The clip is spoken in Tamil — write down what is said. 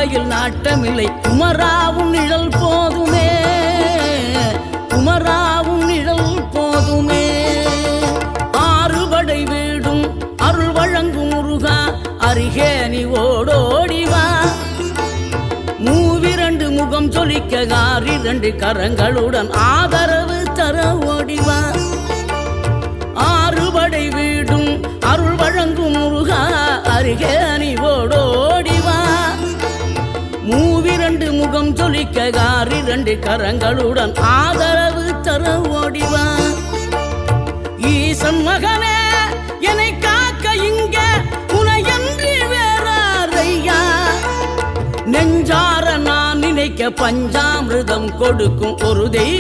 வாழ்க்கையில் நாட்டமில்லை குமராவும் நிழல் போதுமே, குமராவும் நிழல் போதுமே. ஆறுபடை வீடும் அருள் வழங்கும் முருகா அருகே நீ ஓடோடிவா. மூவிரண்டு முகம் சொலிக்க ஆறிரண்டு கரங்களுடன் ஆதரவு தர ஓடிவா. ஆறுபடை வீடும் அருள் வழங்கும் முருகா அருகே நீ ஓடோடிவா. மூவிரண்டு முகம் சொலிக்க ஆறிரண்டு கரங்களுடன் ஆதரவு தர ஓடிவா. ஈசன் மகனே என்னை காக்க இங்க உனையன்றி வேறாரையா. நெஞ்சார நான் நினைக்க பஞ்சாமிர்தம் கொடுக்கும் ஒரு தெய்வம்